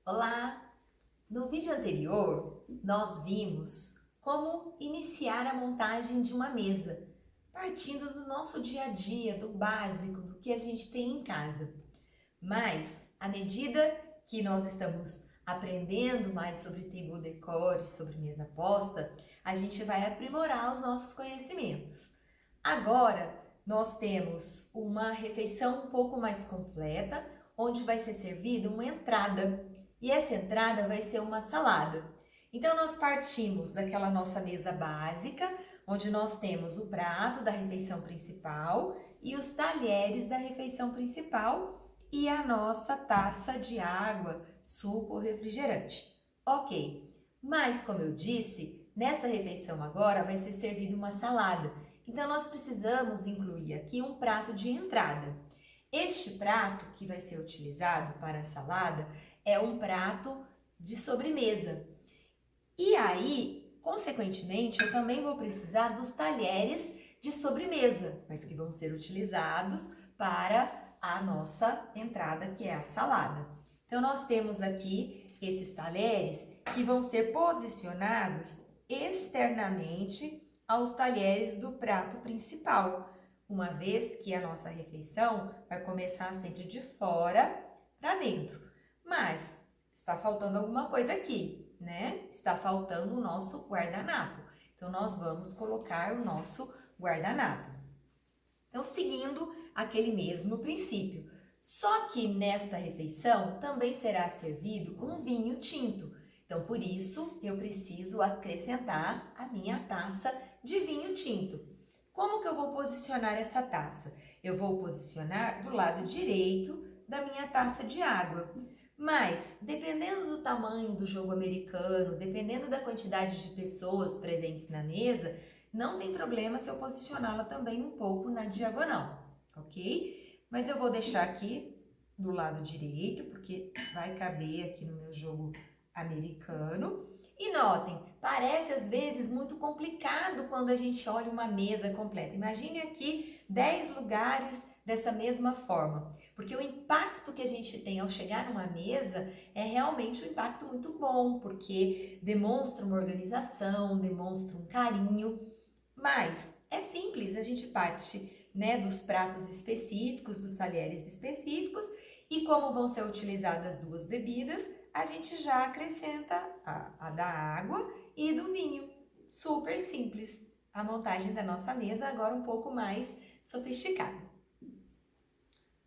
Olá! No vídeo anterior, nós vimos como iniciar a montagem de uma mesa, partindo do nosso dia a dia, do básico, do que a gente tem em casa. Mas, à medida que nós estamos aprendendo mais sobre table decor e sobre mesa posta, a gente vai aprimorar os nossos conhecimentos. Agora, nós temos uma refeição um pouco mais completa, onde vai ser servida uma entrada. E essa entrada vai ser uma salada. Então, nós partimos daquela nossa mesa básica, onde nós temos o prato da refeição principal e os talheres da refeição principal e a nossa taça de água, suco ou refrigerante. Ok, mas como eu disse, nesta refeição agora vai ser servida uma salada. Então, nós precisamos incluir aqui um prato de entrada. Este prato que vai ser utilizado para a salada é um prato de sobremesa. E aí, consequentemente, eu também vou precisar dos talheres de sobremesa, mas que vão ser utilizados para a nossa entrada, que é a salada. Então, nós temos aqui esses talheres que vão ser posicionados externamente aos talheres do prato principal, uma vez que a nossa refeição vai começar sempre de fora para dentro. Mas está faltando alguma coisa aqui, né? Está faltando o nosso guardanapo. Então, nós vamos colocar o nosso guardanapo. Então, seguindo aquele mesmo princípio. Só que nesta refeição também será servido um vinho tinto. Então, por isso, eu preciso acrescentar a minha taça de vinho tinto. Como que eu vou posicionar essa taça? Eu vou posicionar do lado direito da minha taça de água. Mas, dependendo do tamanho do jogo americano, dependendo da quantidade de pessoas presentes na mesa, não tem problema se eu posicioná-la também um pouco na diagonal, ok? Mas eu vou deixar aqui do lado direito, porque vai caber aqui no meu jogo americano. E notem, parece às vezes muito complicado quando a gente olha uma mesa completa. Imagine aqui 10 lugares dessa mesma forma, porque o impacto que a gente tem ao chegar numa mesa é realmente um impacto muito bom, porque demonstra uma organização, demonstra um carinho, mas é simples, a gente parte, né, dos pratos específicos, dos talheres específicos, e como vão ser utilizadas duas bebidas, a gente já acrescenta a da água e do vinho. Super simples. A montagem da nossa mesa agora um pouco mais sofisticada.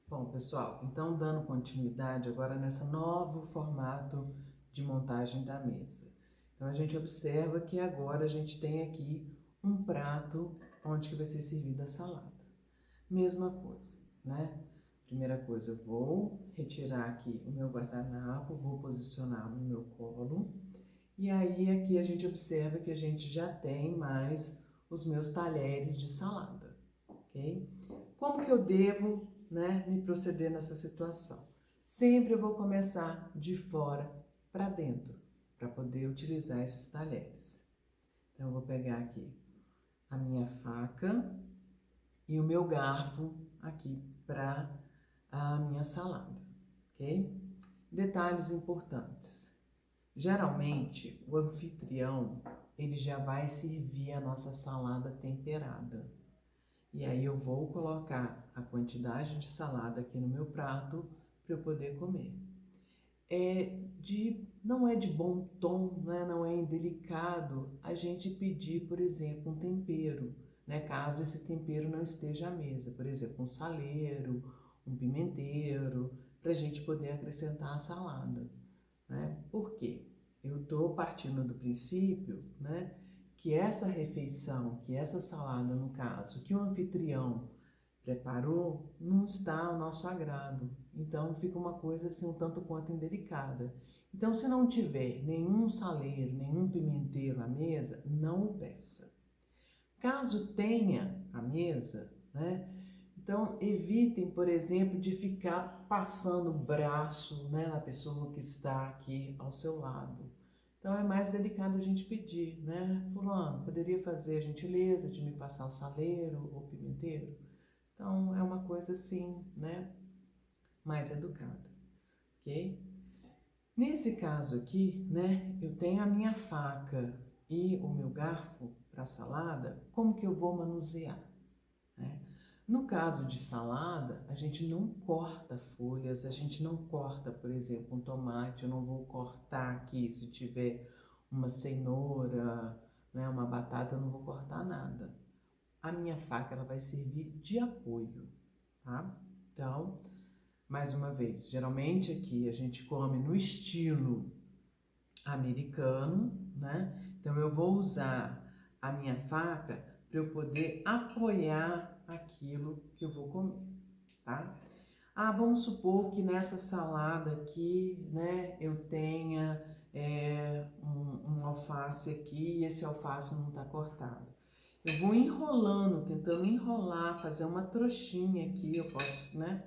Bom, pessoal, então dando continuidade agora nesse novo formato de montagem da mesa. Então a gente observa que agora a gente tem aqui um prato onde que vai ser servida a salada. Mesma coisa, né? Primeira coisa, eu vou retirar aqui o meu guardanapo, vou posicionar no meu colo. E aí aqui a gente observa que a gente já tem mais os meus talheres de salada, ok? Como que eu devo, né, me proceder nessa situação? Sempre eu vou começar de fora para dentro, para poder utilizar esses talheres. Então eu vou pegar aqui a minha faca e o meu garfo aqui para a minha salada, ok? Detalhes importantes. Geralmente, o anfitrião, ele já vai servir a nossa salada temperada. E aí eu vou colocar a quantidade de salada aqui no meu prato para eu poder comer. Não é de bom tom, né? Não é indelicado a gente pedir, por exemplo, um tempero, né? Caso esse tempero não esteja à mesa, por exemplo, um saleiro, um pimenteiro, para a gente poder acrescentar à salada, né? Por quê? Eu estou partindo do princípio, né, que essa refeição, que essa salada, no caso, que o anfitrião preparou, não está ao nosso agrado. Então, fica uma coisa assim um tanto quanto indelicada. Então, se não tiver nenhum saleiro, nenhum pimenteiro à mesa, não o peça. Caso tenha à mesa, né, então evitem, por exemplo, de ficar passando o braço, né, na pessoa que está aqui ao seu lado. Então é mais delicado a gente pedir, né? Fulano, poderia fazer a gentileza de me passar o saleiro ou pimenteiro? Então é uma coisa assim, né, mais educada, ok? Nesse caso aqui, né, eu tenho a minha faca e o meu garfo para salada, como que eu vou manusear, né? No caso de salada, a gente não corta folhas, a gente não corta, por exemplo, um tomate, eu não vou cortar aqui se tiver uma cenoura, né, uma batata, eu não vou cortar nada. A minha faca, ela vai servir de apoio, tá? Então, mais uma vez, geralmente aqui a gente come no estilo americano, né? Então eu vou usar a minha faca para eu poder apoiar aquilo que eu vou comer, tá? Ah, vamos supor que nessa salada aqui, né, eu tenha um alface aqui e esse alface não está cortado. Eu vou enrolando, tentando enrolar, fazer uma trouxinha aqui, eu posso, né,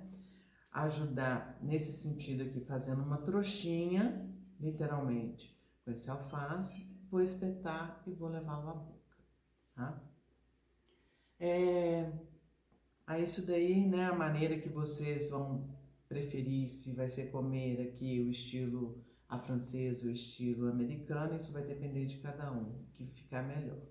ajudar nesse sentido aqui, fazendo uma trouxinha, literalmente, com esse alface, vou espetar e vou levá-lo à boca, tá? A isso daí, né, a maneira que vocês vão preferir, se vai ser comer aqui o estilo à francesa ou o estilo americano, isso vai depender de cada um, o que ficar melhor.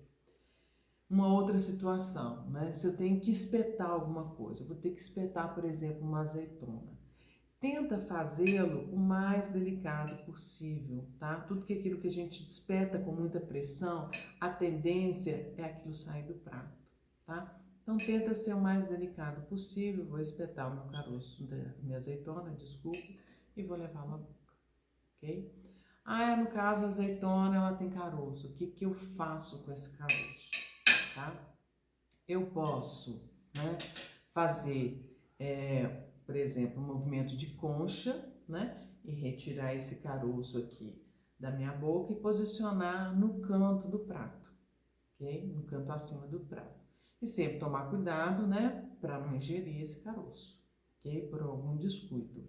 Uma outra situação, né, se eu tenho que espetar alguma coisa, eu vou ter que espetar, por exemplo, uma azeitona. Tenta fazê-lo o mais delicado possível, tá? Tudo que aquilo que a gente espeta com muita pressão, a tendência é aquilo sair do prato, tá? Então tenta ser o mais delicado possível. Vou espetar o meu caroço da minha azeitona, desculpe, e vou levá-lo à boca, ok? Ah, no caso a azeitona ela tem caroço. O que que eu faço com esse caroço, tá? Eu posso, né, fazer por exemplo, um movimento de concha, né? E retirar esse caroço aqui da minha boca e posicionar no canto do prato, ok? No canto acima do prato. E sempre tomar cuidado, né? Para não ingerir esse caroço, ok? Por algum descuido.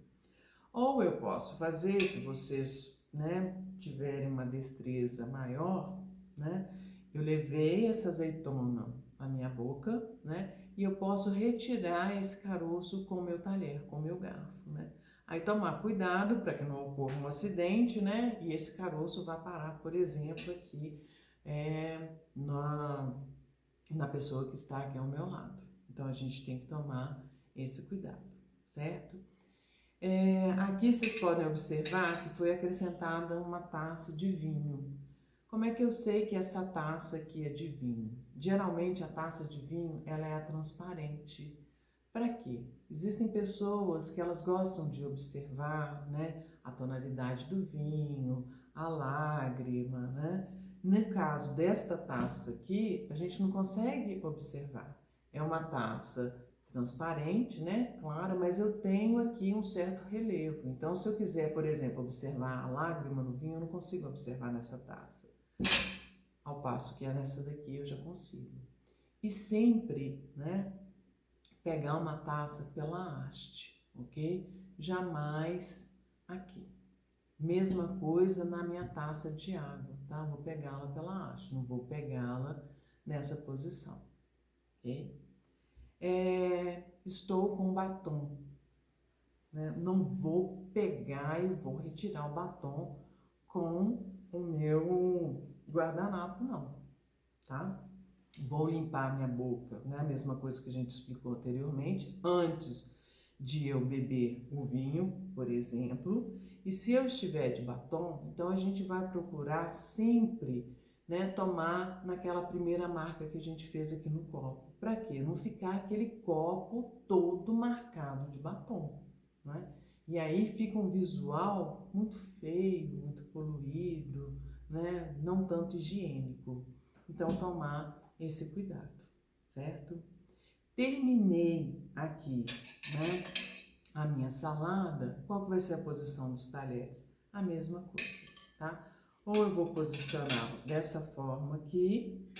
Ou eu posso fazer, se vocês, né, tiverem uma destreza maior, né? Eu levei essa azeitona à minha boca, né? E eu posso retirar esse caroço com o meu talher, com o meu garfo, né? Aí tomar cuidado para que não ocorra um acidente, né? E esse caroço vá parar, por exemplo, aqui na pessoa que está aqui ao meu lado. Então a gente tem que tomar esse cuidado, certo? Aqui vocês podem observar que foi acrescentada uma taça de vinho. Como é que eu sei que essa taça aqui é de vinho? Geralmente a taça de vinho ela é a transparente. Para quê? Existem pessoas que elas gostam de observar, né, a tonalidade do vinho, a lágrima, né? No caso desta taça aqui, a gente não consegue observar. É uma taça transparente, né, clara, mas eu tenho aqui um certo relevo. Então, se eu quiser, por exemplo, observar a lágrima no vinho, eu não consigo observar nessa taça. Ao passo que nessa daqui eu já consigo. E sempre, né, pegar uma taça pela haste, ok? Jamais aqui. Mesma coisa na minha taça de água, tá? Vou pegá-la pela haste, não vou pegá-la nessa posição, ok? Estou com batom, né? Não vou pegar e vou retirar o batom com o meu guardanapo, não, tá? Vou limpar minha boca, né? A mesma coisa que a gente explicou anteriormente, antes de eu beber o vinho, por exemplo. E se eu estiver de batom, então a gente vai procurar sempre, né, tomar naquela primeira marca que a gente fez aqui no copo. Para quê? Não ficar aquele copo todo marcado de batom, né? E aí fica um visual muito feio, muito poluído, né? Não tanto higiênico. Então, tomar esse cuidado, certo? Terminei aqui, né, a minha salada. Qual que vai ser a posição dos talheres? A mesma coisa, tá? Ou eu vou posicionar dessa forma aqui,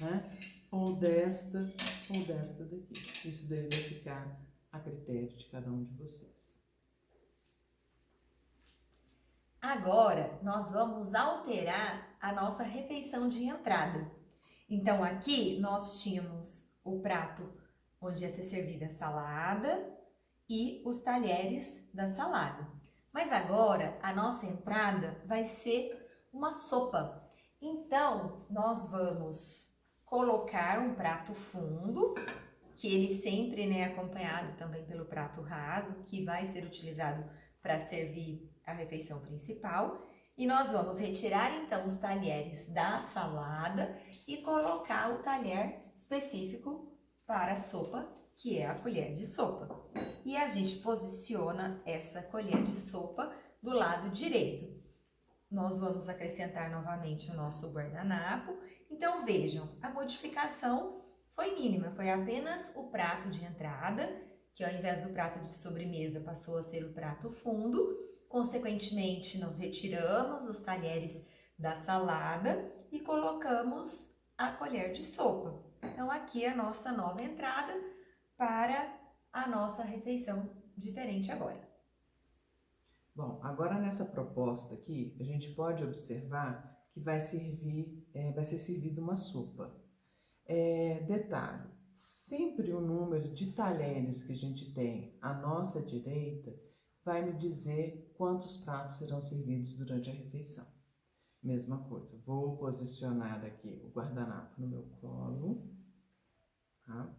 né? Ou desta daqui. Isso daí vai ficar a critério de cada um de vocês. Agora, nós vamos alterar a nossa refeição de entrada. Então, aqui nós tínhamos o prato onde ia ser servida a salada e os talheres da salada. Mas agora a nossa entrada vai ser uma sopa. Então, nós vamos colocar um prato fundo, que ele sempre, né, é acompanhado também pelo prato raso, que vai ser utilizado para servir a refeição principal. E nós vamos retirar então os talheres da salada e colocar o talher específico para a sopa, que é a colher de sopa. E a gente posiciona essa colher de sopa do lado direito. Nós vamos acrescentar novamente o nosso guardanapo. Então vejam, a modificação foi mínima, foi apenas o prato de entrada, que ao invés do prato de sobremesa passou a ser o prato fundo. Consequentemente, nós retiramos os talheres da salada e colocamos a colher de sopa. Então aqui é a nossa nova entrada para a nossa refeição diferente agora. Bom, agora nessa proposta aqui, a gente pode observar que vai ser servida uma sopa. Detalhe, sempre o número de talheres que a gente tem à nossa direita vai me dizer quantos pratos serão servidos durante a refeição. Mesma coisa, vou posicionar aqui o guardanapo no meu colo, tá?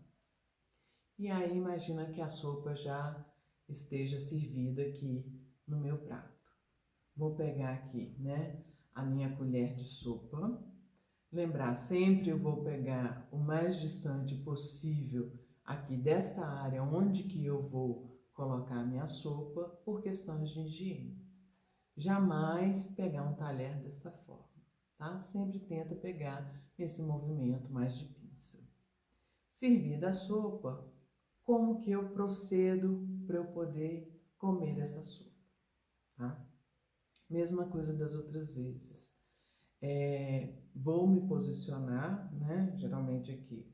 E aí imagina que a sopa já esteja servida aqui no meu prato. Vou pegar aqui, né, a minha colher de sopa. Lembrar, sempre eu vou pegar o mais distante possível aqui desta área onde que eu vou colocar a minha sopa por questões de higiene. Jamais pegar um talher desta forma, tá? Sempre tenta pegar esse movimento mais de pinça. Servida a sopa, como que eu procedo para eu poder comer essa sopa, tá? Mesma coisa das outras vezes. Vou me posicionar, né? Geralmente aqui,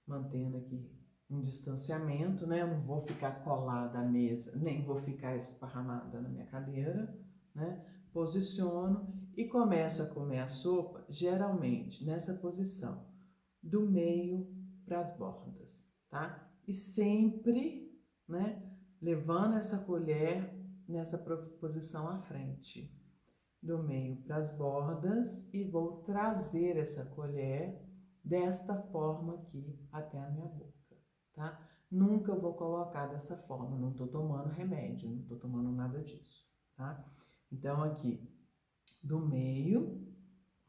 mantendo aqui um distanciamento, né? Eu não vou ficar colada à mesa, nem vou ficar esparramada na minha cadeira, né? Posiciono e começo a comer a sopa, geralmente nessa posição, do meio para as bordas, tá? E sempre, né? Levando essa colher nessa posição à frente, do meio para as bordas, e vou trazer essa colher desta forma aqui até a minha boca, tá? Nunca vou colocar dessa forma, não tô tomando remédio, não tô tomando nada disso, tá? Então aqui, do meio,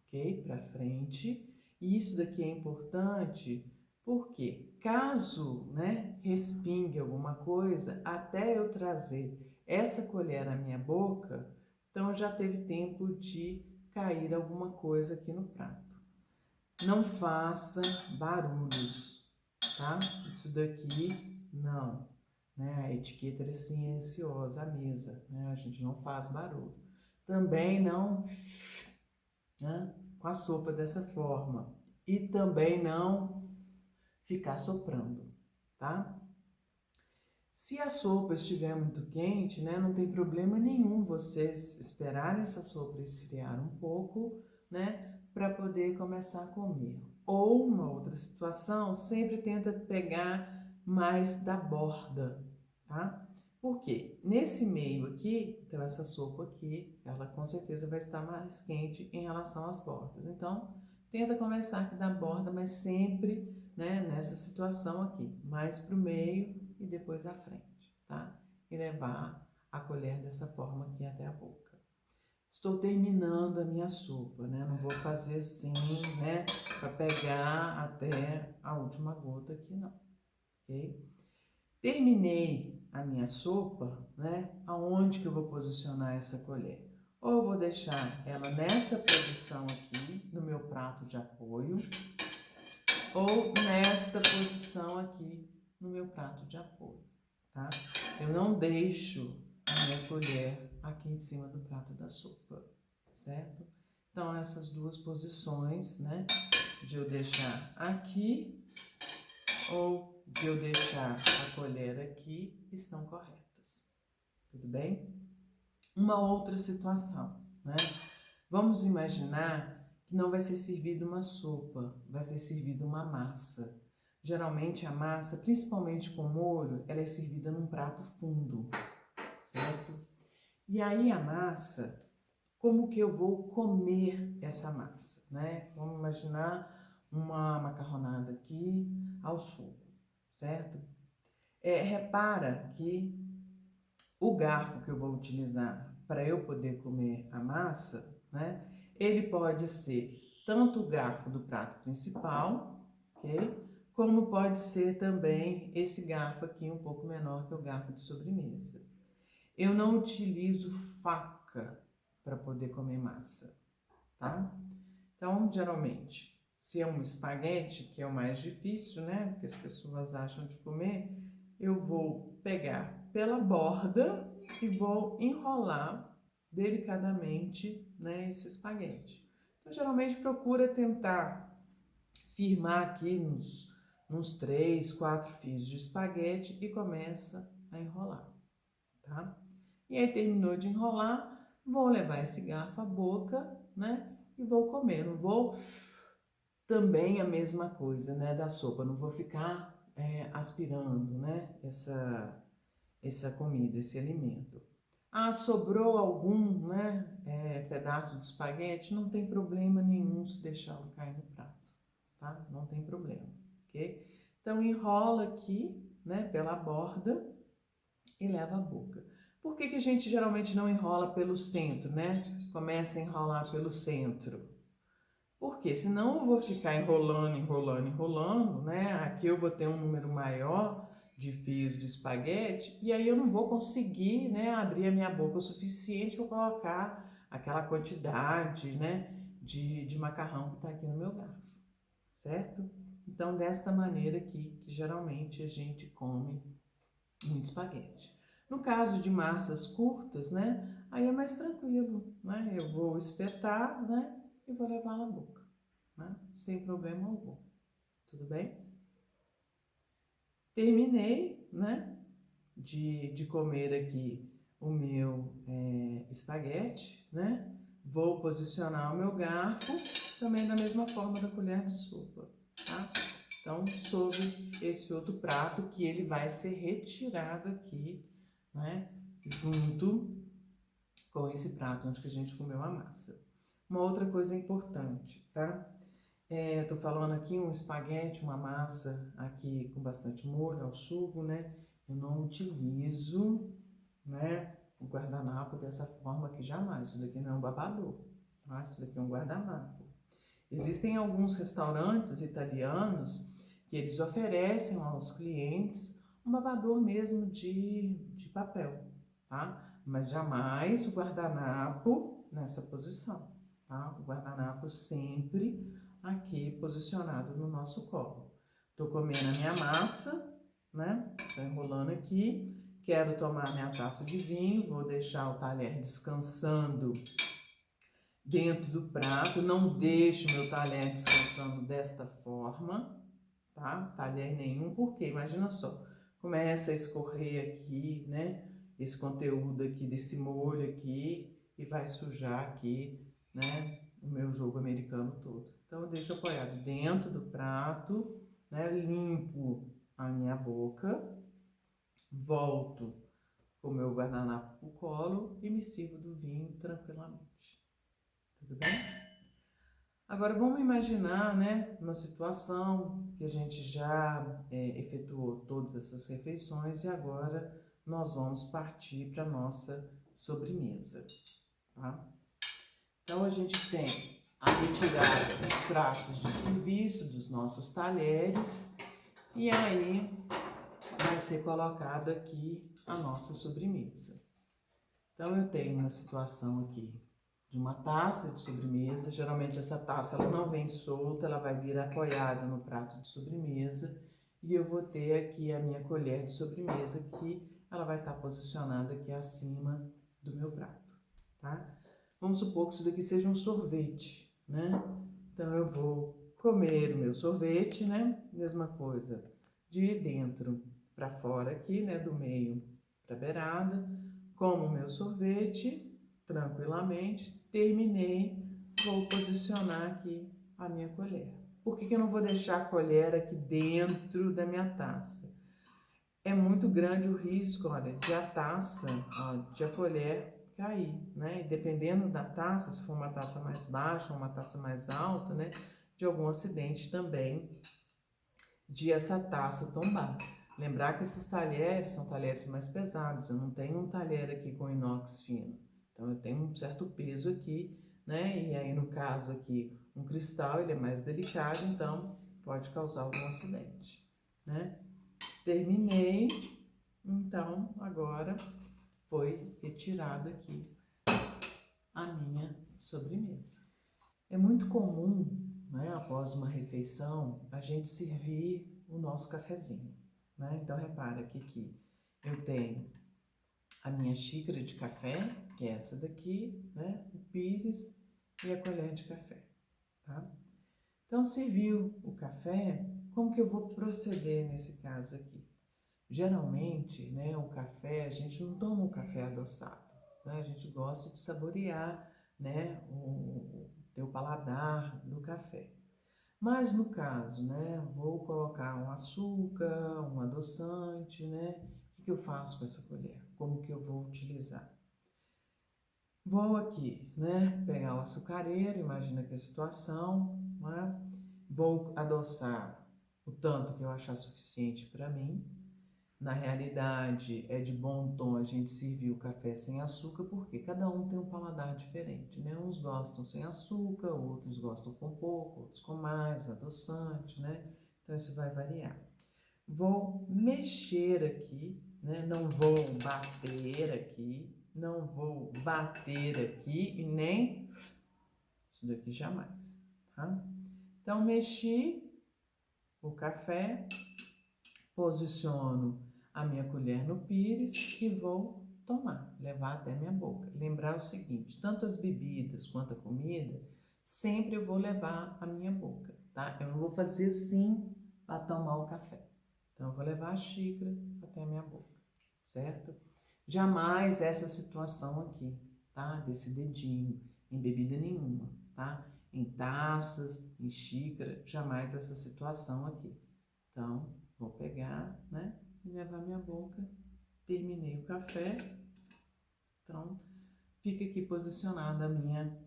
ok? Para frente. E isso daqui é importante porque caso, né, respingue alguma coisa, até eu trazer essa colher à minha boca, então já teve tempo de cair alguma coisa aqui no prato. Não faça barulhos, tá? Isso daqui não, né? A etiqueta é silenciosa, a mesa, né? A gente não faz barulho. Também não, né, com a sopa dessa forma. E também não ficar soprando, tá? Se a sopa estiver muito quente, né, não tem problema nenhum vocês esperarem essa sopa esfriar um pouco, né, para poder começar a comer. Ou uma outra situação, sempre tenta pegar mais da borda, tá? Por quê? Nesse meio aqui, então essa sopa aqui, ela com certeza vai estar mais quente em relação às bordas. Então, tenta começar aqui da borda, mas sempre, né, nessa situação aqui, mais para o meio e depois à frente, tá? E levar a colher dessa forma aqui até a boca. Estou terminando a minha sopa, né? Não vou fazer assim, né, para pegar até a última gota aqui, não, ok? Terminei a minha sopa, né? Aonde que eu vou posicionar essa colher? Ou eu vou deixar ela nessa posição aqui, no meu prato de apoio, ou nesta posição aqui, no meu prato de apoio, tá? Eu não deixo a minha colher aqui em cima do prato da sopa, certo? Então, essas duas posições, né, de eu deixar aqui ou de eu deixar a colher aqui, estão corretas, tudo bem? Uma outra situação, né? Vamos imaginar que não vai ser servida uma sopa, vai ser servida uma massa. Geralmente a massa, principalmente com molho, ela é servida num prato fundo, certo? E aí a massa, como que eu vou comer essa massa, né? Vamos imaginar uma macarronada aqui ao sugo, certo? Repara que o garfo que eu vou utilizar para eu poder comer a massa, né? Ele pode ser tanto o garfo do prato principal, ok? Como pode ser também esse garfo aqui um pouco menor que é o garfo de sobremesa. Eu não utilizo faca para poder comer massa, tá? Então, geralmente, se é um espaguete, que é o mais difícil, né? Que as pessoas acham de comer, eu vou pegar pela borda e vou enrolar delicadamente, né, esse espaguete. Então, geralmente, procura tentar firmar aqui nos 3, 4 fios de espaguete e começa a enrolar, tá? E aí, terminou de enrolar, vou levar esse garfo à boca, né? E vou comer. Não vou também a mesma coisa, né? Da sopa. Não vou ficar aspirando, né? Essa comida, esse alimento. Ah, sobrou algum, né? Pedaço de espaguete? Não tem problema nenhum se deixá-lo cair no prato, tá? Não tem problema, ok? Então, enrola aqui, né? Pela borda e leva à boca. Por que que a gente geralmente não enrola pelo centro, né? Começa a enrolar pelo centro. Porque senão eu vou ficar enrolando, enrolando, enrolando, né? Aqui eu vou ter um número maior de fios de espaguete e aí eu não vou conseguir, né, abrir a minha boca o suficiente para colocar aquela quantidade, né, de macarrão que está aqui no meu garfo, certo? Então, desta maneira aqui, que geralmente a gente come um espaguete. No caso de massas curtas, né, aí é mais tranquilo, né? Eu vou espetar, né, e vou levar na boca, né, sem problema algum. Tudo bem? Terminei, né, de comer aqui o meu espaguete, né? Vou posicionar o meu garfo também da mesma forma da colher de sopa, tá? Então, sobre esse outro prato que ele vai ser retirado aqui, né, junto com esse prato onde que a gente comeu a massa. Uma outra coisa importante, tá? Eu tô falando aqui um espaguete, uma massa aqui com bastante molho ao sugo, né? Eu não utilizo, né, o guardanapo dessa forma aqui jamais. Isso daqui não é um babador, tá? Isso daqui é um guardanapo. Existem alguns restaurantes italianos que eles oferecem aos clientes um babador mesmo de papel, tá? Mas jamais o guardanapo nessa posição, tá? O guardanapo sempre aqui posicionado no nosso colo. Tô comendo a minha massa, né? Tô enrolando aqui. Quero tomar minha taça de vinho, vou deixar o talher descansando dentro do prato, não deixo meu talher descansando desta forma, tá? Talher nenhum, porque imagina só, começa a escorrer aqui, né? Esse conteúdo aqui desse molho aqui e vai sujar aqui, né? O meu jogo americano todo. Então eu deixo apoiado dentro do prato, né? Limpo a minha boca, volto com o meu guardanapo pro colo e me sirvo do vinho tranquilamente. Tudo bem? Agora vamos imaginar, né, uma situação que a gente já efetuou todas essas refeições e agora nós vamos partir para a nossa sobremesa, tá? Então a gente tem a retirada dos pratos de serviço, dos nossos talheres e aí vai ser colocado aqui a nossa sobremesa. Então eu tenho uma situação aqui de uma taça de sobremesa. Geralmente essa taça ela não vem solta, ela vai vir apoiada no prato de sobremesa e eu vou ter aqui a minha colher de sobremesa que ela vai estar posicionada aqui acima do meu prato, tá? Vamos supor que isso daqui seja um sorvete, né? Então eu vou comer o meu sorvete, né? Mesma coisa, de dentro para fora aqui, né? Do meio para a beirada, como o meu sorvete tranquilamente, terminei, vou posicionar aqui a minha colher. Por que eu não vou deixar a colher aqui dentro da minha taça? É muito grande o risco, olha, de a taça, ó, de a colher cair, né? E dependendo da taça, se for uma taça mais baixa ou uma taça mais alta, né? De algum acidente também de essa taça tombar. Lembrar que esses talheres são talheres mais pesados, eu não tenho um talher aqui com inox fino, então eu tenho um certo peso aqui, né? E aí no caso aqui, um cristal, ele é mais delicado, então pode causar algum acidente, né? Terminei, então agora foi retirada aqui a minha sobremesa. É muito comum, né, após uma refeição, a gente servir o nosso cafezinho, né? Então repara que aqui eu tenho a minha xícara de café, que é essa daqui, né? O pires e a colher de café, tá? Então serviu o café, como que eu vou proceder nesse caso aqui? Geralmente, né, o café, a gente não toma o café adoçado, né? A gente gosta de saborear, né, o teu paladar do café. Mas no caso, né, vou colocar um açúcar, um adoçante, né? O que eu faço com essa colher? Como que eu vou utilizar? Vou aqui, né, pegar o açucareiro, imagina que a situação, né? Vou adoçar o tanto que eu achar suficiente para mim. Na realidade, é de bom tom a gente servir o café sem açúcar, porque cada um tem um paladar diferente, né? Uns gostam sem açúcar, outros gostam com pouco, outros com mais, adoçante, né? Então, isso vai variar. Vou mexer aqui, né? Não vou bater aqui, não vou bater aqui e nem isso daqui jamais, tá? Então, mexi o café, posiciono a minha colher no pires e vou tomar, levar até minha boca. Lembrar o seguinte, tanto as bebidas quanto a comida, sempre eu vou levar a minha boca, tá? Eu não vou fazer assim para tomar o café. Então, eu vou levar a xícara até a minha boca, certo? Jamais essa situação aqui, tá? Desse dedinho, em bebida nenhuma, tá? Em taças, em xícara, jamais essa situação aqui. Então, vou pegar, né, e levar minha boca. Terminei o café. Então, fica aqui posicionada a minha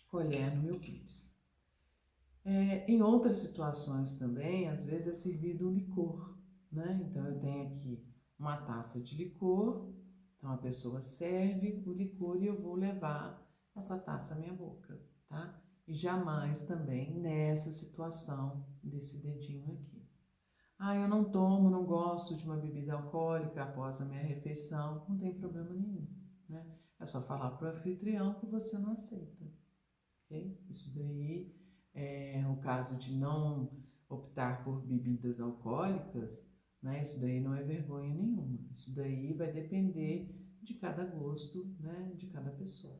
colher no meu pires. Em outras situações também, às vezes é servido um licor, né? Então, eu tenho aqui uma taça de licor. Então, a pessoa serve o licor e eu vou levar essa taça à minha boca, tá? E jamais também nessa situação desse dedinho aqui. Ah, eu não tomo, não gosto de uma bebida alcoólica após a minha refeição, não tem problema nenhum, né? É só falar para o anfitrião que você não aceita, ok? Isso daí é o caso de não optar por bebidas alcoólicas, né? Isso daí não é vergonha nenhuma, isso daí vai depender de cada gosto, né? De cada pessoa.